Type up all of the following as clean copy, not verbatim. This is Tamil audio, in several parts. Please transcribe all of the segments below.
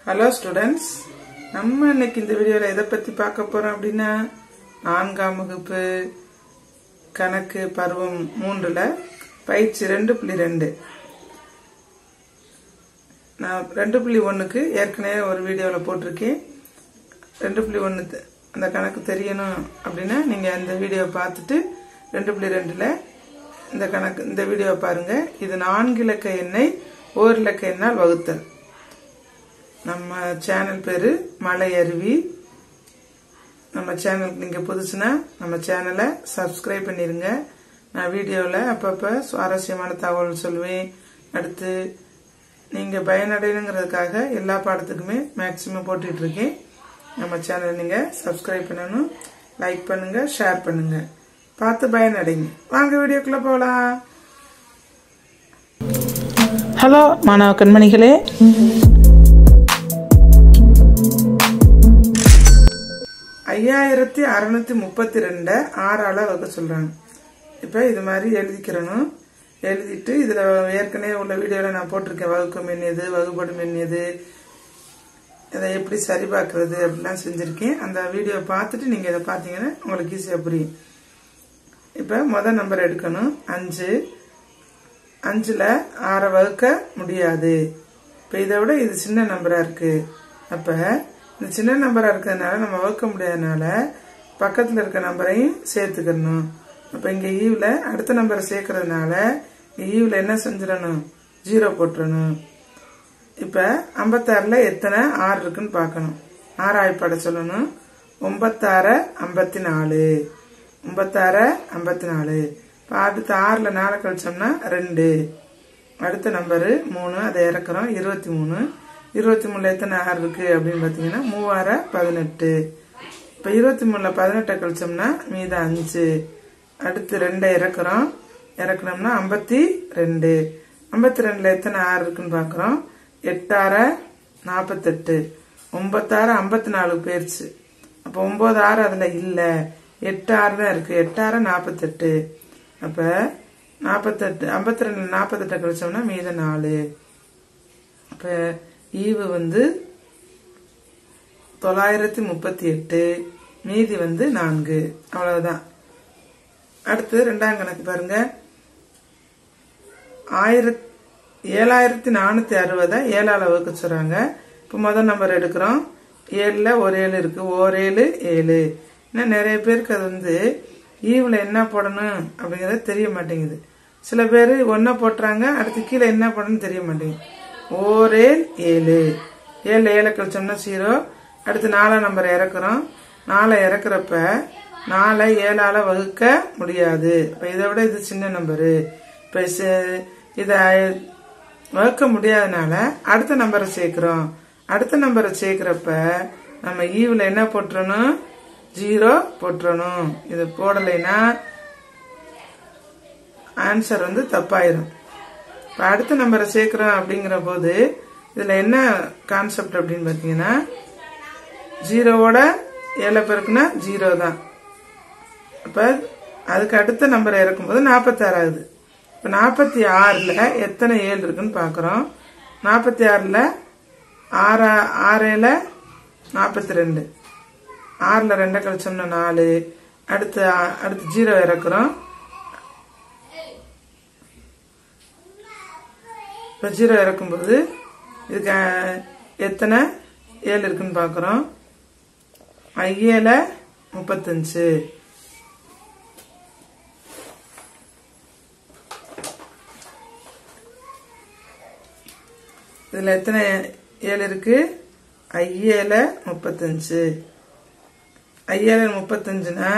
Hello students, நம்ம இன்னைக்கு இந்த வீடியோல எதை பத்தி பார்க்க போறோம் அப்படினா நான்காம் வகுப்பு கணக்கு பருவம் 3ல பயிற்சி 2.2 நான் 2.1க்கு ஏற்கனவே ஒரு வீடியோல போட்டுருக்கேன் 2.1 அந்த கணக்கு தெரியணும் அப்படினா நீங்க அந்த வீடியோ பார்த்துட்டு 2.2ல இந்த வீடியோ பாருங்க இது 4 இலக்க எண்ணை ஓர் இலக்க எண்ணால் வகுத்தல் நம்ம சேனல் பேரு மலை அருவி நம்ம சேனலுக்கு நீங்க புதுசுனா நம்ம சேனலை சப்ஸ்கிரைப் பண்ணிருங்க நான் வீடியோல அப்பப்ப சுவாரஸ்யமான தகவல் சொல்வேன் அடுத்து நீங்க பயனடையணும்ங்கிறதுக்காக எல்லா பாடத்துக்குமே மேக்ஸிமம் போட்டுட்டு இருக்கேன் நம்ம சேனலை நீங்க சப்ஸ்கிரைப் பண்ணனும் லைக் பண்ணுங்க ஷேர் பண்ணுங்க பார்த்து பயனடைங்க வாங்க வீடியோக்குள்ள போலாம் ஹலோ மாணவ கண்மணிகளே ஐயாயிரத்தி 632 ஆறால வகுக்க சொல்றாங்க இப்ப இது மாதிரி எழுதிக்கிறணும் எழுதிட்டு இதுல ஏற்கனவே உள்ள வீடியோல நான் போட்டிருக்கேன் வகுக்கும் எண் எது வகுப்படும் எண் எது இதை எப்படி சரி பார்க்கறது அப்படிலாம் செஞ்சிருக்கேன் அந்த வீடியோ பார்த்துட்டு நீங்க இதை பாத்தீங்கன்னா உங்களுக்கு ஈஸியா புரியும் இப்ப முதல் நம்பர் எடுக்கணும் 5 5ல 6 வகுக்க முடியாது இப்ப இதை விட இது சின்ன நம்பரா இருக்கு அப்ப இந்த சின்ன நம்பரா இருக்கிறதுனால நம்ம வகுக்க முடியாதனால பக்கத்துல இருக்க நம்பரையும் சேர்த்துக்கணும் அப்ப இங்க ஈவ்ல அடுத்த நம்பரை சேர்க்கறதுனால ஈவ்ல என்ன செஞ்சிடணும் 0 போட்டுறணும் இப்ப 56ல எத்தனை 6 இருக்குன்னு பார்க்கணும் 6 ஆய்ப்பாட சொல்லணும் 96 54 96 54 இப்ப அடுத்து 6ல 4 கழிச்சோம்னா 2 அடுத்த நம்பர் 3 அதை இறக்குறோம் 23 23ல எத்தனை 6 இருக்கு அப்படின்னு பாத்தீங்கன்னா 3 18 இப்ப 23ல 18 கழிச்சோம்னா மீதம் 5 அடுத்து 2 இறக்குறோம் இறக்கணும்னா 52 52ல எத்தனை 6 இருக்குன்னு பாக்குறோம் 8 48 9 54 போயிருச்சு அப்ப 9 6 அதுல இல்ல 8 6 தான் இருக்கு 8 48 அப்ப 48 52 48 கழிச்சோம்னா மீதம் 4 அப்ப ஈவு வந்து 938 மீதி வந்து 4 அவ்வளவுதான் அடுத்து இரண்டாம் கணக்கு பாருங்க 7460 7ஆல வகுக்க சொல்றாங்க இப்ப முதல் நம்பர் எடுக்கிறோம் 7ல ஒரு 7 இருக்கு ஓர் 7 7 இன்னும் நிறைய பேருக்கு அது வந்து ஈவுல என்ன போடணும் அப்படிங்கறது தெரிய மாட்டேங்குது சில பேரு ஒன்ன போட்டுறாங்க அடுத்து கீழே என்ன போடணும்னு தெரிய மாட்டேங்குது ஓர் 7 7 7 கழிச்சோம்னா 0 அடுத்து 4 நம்பர் இறக்குறோம் 4 இறக்குறப்ப 4 7ஆல வகுக்க முடியாது இப்ப இதை விட இது சின்ன நம்பரு இப்ப இத வகுக்க முடியாதனால அடுத்த நம்பரை சேர்க்கிறோம் அடுத்த நம்பரை சேர்க்கிறப்ப நம்ம ஈவுல என்ன போட்டுறணும் 0 போட்டுறணும் இது போடலைன்னா ஆன்சர் வந்து தப்பாயிரும் இப்ப அடுத்த நம்பரை சேர்க்கிறோம் அப்படிங்கிற போது இதுல என்ன கான்செப்ட் அப்படின்னு பாத்தீங்கன்னா 0வோட 7 பெருக்குனா 0 தான் அப்ப அதுக்கு அடுத்த நம்பரை இறக்கும் போது 46 ஆகுது இப்ப 46ல எத்தனை 7 இருக்குன்னு பாக்குறோம் 46ல 6 6 42 6ல 2 கழிச்சோம்னா 4 அடுத்து 0 இறக்குறோம் இப்ப 0 இறக்கும்போது இதுக்கு எத்தனை 7 இருக்குன்னு பாக்குறோம் 5ல 35 இதுல எத்தனை 7 இருக்கு 5ல 35 5ல 35னா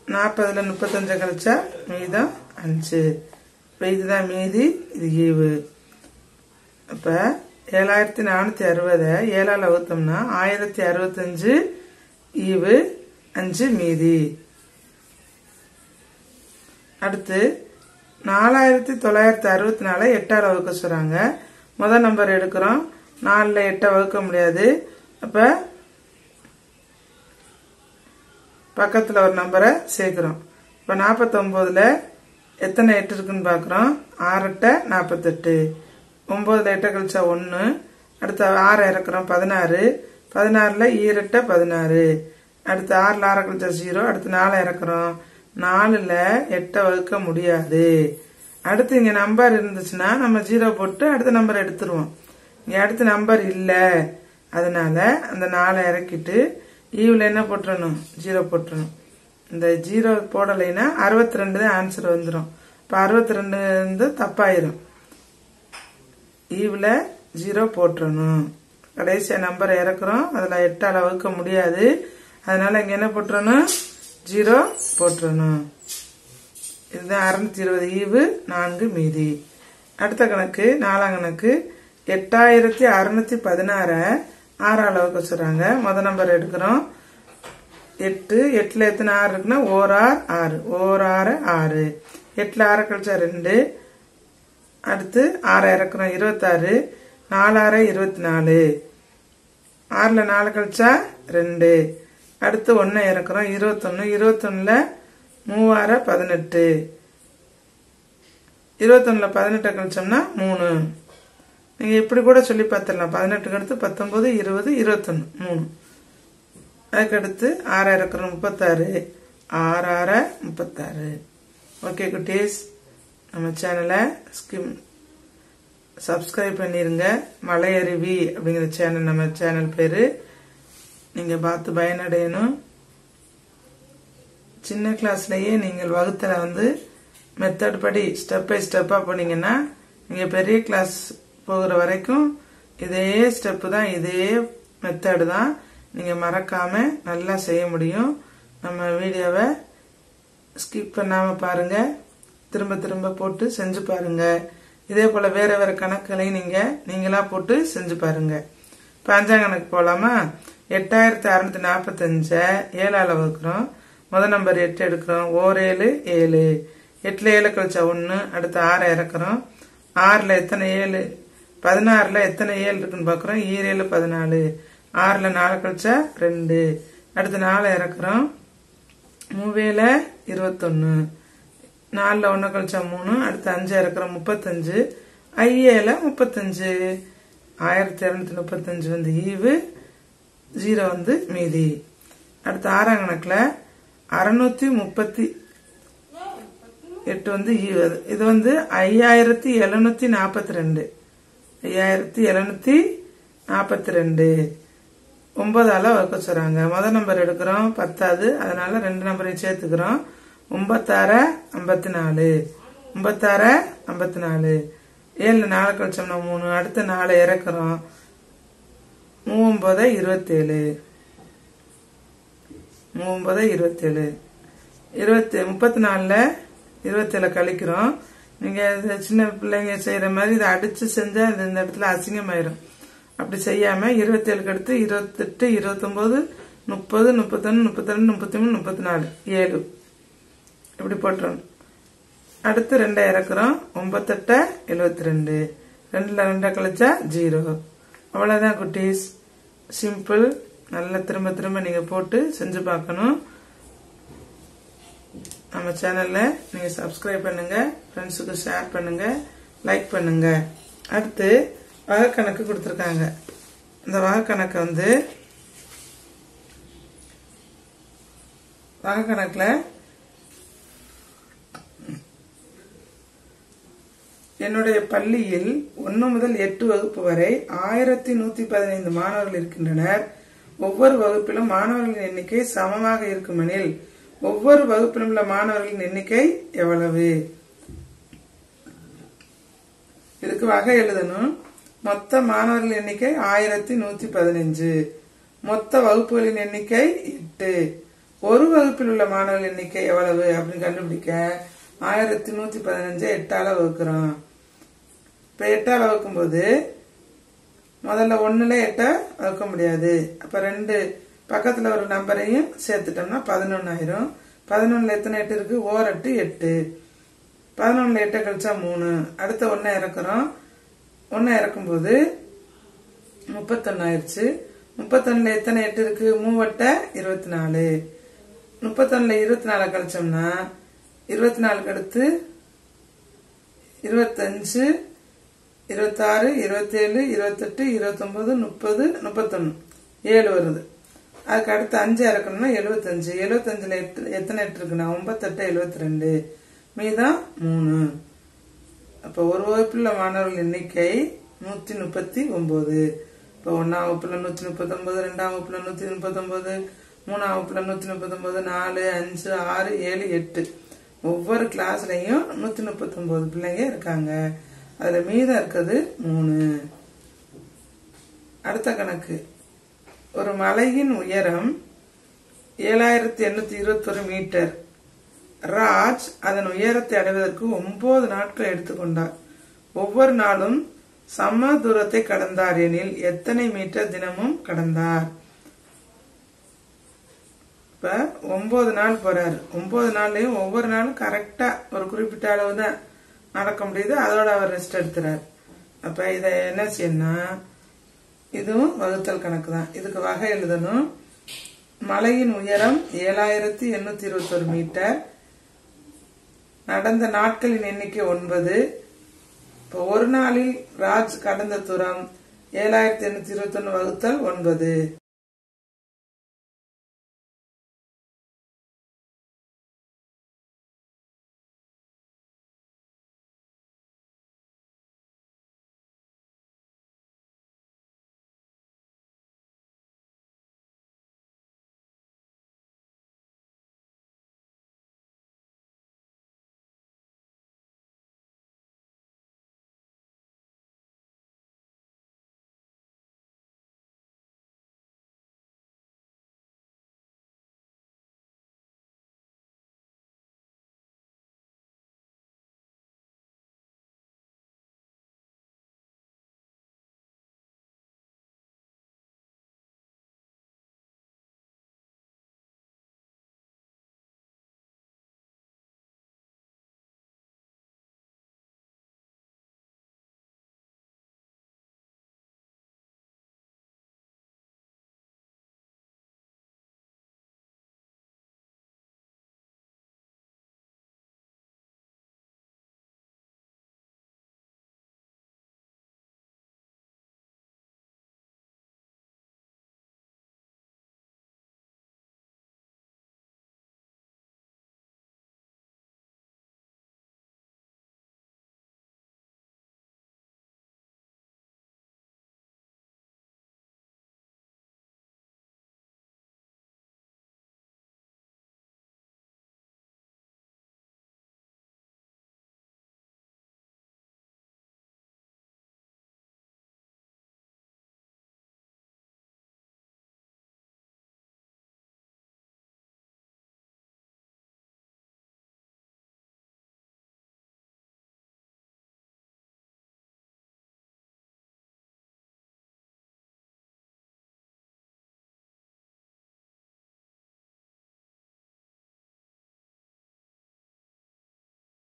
40ல 35 கழிச்சா மீதம் 5 இப்ப இதுதான் மீதி இது ஈவு அப்ப 7460 7ஆல வகுத்தோம்னா 1065 ஈவு 5 மீதி அடுத்து 4964 8ஆல வகுக்க சொல்றாங்க முதல் நம்பர் எடுக்கிறோம் 4ல 8 வகுக்க முடியாது அப்ப பக்கத்துல ஒரு நம்பரை சேர்க்கிறோம் இப்ப 49ல எத்தனை 8 இருக்குன்னு பார்க்குறோம். 6 8 48. 9ல் 8 கழிச்சா 1. அடுத்து 6 இறக்குறோம் 16. 16ல் 2 8 16. அடுத்து 6ல் 6 கழிச்சா 0. அடுத்து 4 இறக்குறோம். 4ல் 8 வகுக்க முடியாது. அடுத்து இங்கே நம்பர் இருந்துச்சுன்னா நம்ம 0 போட்டு அடுத்த நம்பர் எடுத்துருவோம். இங்கே அடுத்த நம்பர் இல்லை, அதனால அந்த 4 இறக்கிட்டு ஈவில் என்ன போட்டுறணும்? 0 போட்டுறணும். இந்த 0 போடலைன்னா 62 தான் ஆன்சர் வந்துடும். இப்போ 62 வந்து தப்பாயிரும். ஈவில் 0 போட்டுறணும். கடைசியா நம்பரை இறக்குறோம், அதில் 8ஆல் வகுக்க முடியாது, அதனால இங்கே என்ன போட்டுறணும்? 0 போட்டுறணும். இதுதான் 620. ஈவு 4 மீதி. அடுத்த கணக்கு 4ஆம் கணக்கு. 8616 6ஆல் வகுக்க சொல்றாங்க. முதல் நம்பர் எடுக்கிறோம். 8. 8ல் எத்தனை 6 இருக்குன்னா 1 6. 1 6 6. 8ல் 6 கழிச்சா 2. அடுத்து 6 இறக்குறோம் 26. 4 6 24. 6ல் 4 கழிச்சா 2. அடுத்து 1 இறக்குறோம் 21. 21ல் 3 18. 21ல் 18 கழிச்சோம்னா 3. நீங்க இப்படி கூட சொல்லி பார்த்துடலாம். 18க்கு அடுத்து 19 20 21 3. அதுக்கடுத்து 6 இறக்குறோம் 36. 6 6 36. ஓகே குட்டீஸ், நம்ம சேனலை சப்ஸ்கிரைப் பண்ணிருங்க. மலையருவி அப்படிங்கிற சேனல் நம்ம சேனல் பேரு. நீங்க பார்த்து பயனடையணும். சின்ன கிளாஸ்லயே நீங்கள் வகுத்துல வந்து மெத்தட் படி ஸ்டெப் பை ஸ்டெப்பா போனீங்கன்னா நீங்க பெரிய கிளாஸ் போகிற வரைக்கும் இதே ஸ்டெப் தான், இதே மெத்தட் தான். நீங்க மறக்காம நல்லா செய்ய முடியும். நம்ம வீடியோவை ஸ்கிப் பண்ணாம பாருங்க, திரும்ப திரும்ப போட்டு செஞ்சு பாருங்க. இதே போல வேற வேற கணக்குகளை நீங்களா போட்டு செஞ்சு பாருங்க. இப்ப 5ஆம் கணக்கு போலாமா? 8645 7ஆல் வகுக்கிறோம். முதல் நம்பர் 8 எடுக்கிறோம். 1 7 7. 8ல் 7 கழிச்சா 1. அடுத்து 6 இறக்குறோம். 6ல் எத்தனை 7? 16ல் எத்தனை 7 இருக்குன்னு பாக்குறோம். 7 14. 6ல் 4 கழிச்சா 2. அடுத்து 4 இறக்குறோம். 3 21. 4ல் 1 கழிச்சா 3. அடுத்து 5 இறக்குறோம் 35. 5 35. 1235 வந்து ஈவு, 0 வந்து மீதி. அடுத்து 6ஆம் கணக்குல 638 வந்து ஈவு. இது வந்து 5742. 5742 9ஆல வகுக்க சொல்றாங்க. முதல் நம்பர் எடுக்கிறோம் 10வது, அதனால 2 நம்பரையும் சேர்த்துக்கிறோம். 96 54. 96 54. 7ல் 4 கழிச்சோம்னா 3. அடுத்து 4 இறக்குறோம். 39 27. 39 27. 34ல் 27 கழிக்கிறோம். நீங்க சின்ன பிள்ளைங்க செய்யற மாதிரி இதை அடிச்சு செஞ்சா இந்த இடத்துல அசிங்கமாயிரும். அப்படி செய்யாம 27க்கு அடுத்து 28 29 30 31 32 33 34 7 இப்படி போட்டுரும். அடுத்து 2 இறக்குறோம். 98 72. 2ல் 2 கழிச்சா 0. அவ்வளவுதான் குட்டீஸ், சிம்பிள். நல்லா திரும்ப திரும்ப நீங்க போட்டு செஞ்சு பார்க்கணும். நம்ம சேனல்ல நீங்க சப்ஸ்கிரைப் பண்ணுங்க, ஃப்ரெண்ட்ஸுக்கு ஷேர் பண்ணுங்க, லைக் பண்ணுங்க. அடுத்து வகைக்கணக்கு கொடுத்திருக்காங்க. இந்த வகைக்கணக்கு வந்து வகைக்கணக்குல என்னுடைய பள்ளியில் 1 முதல் 8 வகுப்பு வரை 1115 மாணவர்கள் இருக்கின்றனர். ஒவ்வொரு வகுப்பிலும் மாணவர்களின் எண்ணிக்கை சமமாக இருக்குமெனில் ஒவ்வொரு வகுப்பிலும் உள்ள மாணவர்களின் எண்ணிக்கை எவ்வளவு? இதுக்கு வகை எழுதணும். மொத்த மாணவர்கள் எண்ணிக்கை 1115. மொத்த வகுப்புகளின் எண்ணிக்கை 8. ஒரு வகுப்பில் உள்ள மாணவர்கள் எண்ணிக்கை எவ்வளவு அப்படின்னு கண்டுபிடிக்க 1115 8ஆல வகுக்கிறோம். இப்ப 8ஆல வகுக்கும் போது முதல்ல 1ல 8 வகுக்க முடியாது. அப்ப 2 பக்கத்துல ஒரு நம்பரையும் சேர்த்துட்டோம்னா 11 ஆயிரும். 11ல் எத்தனை 8 இருக்கு? 1 8 8. 11ல் 8 கழிச்சா 3. அடுத்த 1 இறக்குறோம். 1 இறக்கும்போது 31 ஆயிருச்சு. 31ல் எத்தனை 8 இருக்கு? 3 8 24. 31ல் 24 கழிச்சோம்னா 24க்கு அடுத்து 25, 26, 27, 28, 29, 30, 31, 7 வருது. அதுக்கு அடுத்து 5 இறக்கணும்னா 75. 75ல எத்தனை 8 இருக்குன்னா 98, 72, மீதம் 3. அப்போ ஒரு வகுப்புல மாணவர்கள் எண்ணிக்கை 139. இப்போ 1ஆம் வகுப்புல 139, 2ஆம் வகுப்புல 139, 3ஆம் வகுப்புல 139, 4, 5, 6, 7, 8. ஒவ்வொரு கிளாஸ்லயும் 139 பிள்ளைங்க இருக்காங்க. அதுல மீதம் இருக்குது 3. அடுத்த கணக்கு. ஒரு மலையின் உயரம் 7821 மீட்டர். ராஜ் அதன் உயரத்தை அடைவதற்கு 9 நாட்கள் எடுத்துக்கொண்டார். ஒவ்வொரு நாளும் சம தூரத்தை கடந்தார் எனில் எத்தனை மீட்டர் தினமும் கடந்தார்? இப்ப 9 நாள் போறாரு. 9 நாள்லயும் ஒவ்வொரு நாளும் கரெக்டா ஒரு குறிப்பிட்ட அளவு தான் நடக்க முடியுது. அதோட அவர் ரெஸ்ட் எடுத்துறாரு. அப்ப இத என்ன செய்யணும்னா இதுவும் வகுத்தல் கணக்கு தான். இதுக்கு வகை எழுதணும். மலையின் உயரம் 7821 மீட்டர். நடந்த நாட்களின் எண்ணிக்கை 9. இப்போ ஒரு நாளில் ராஜ் கடந்த தூரம் 7821 வகுத்தல் 9.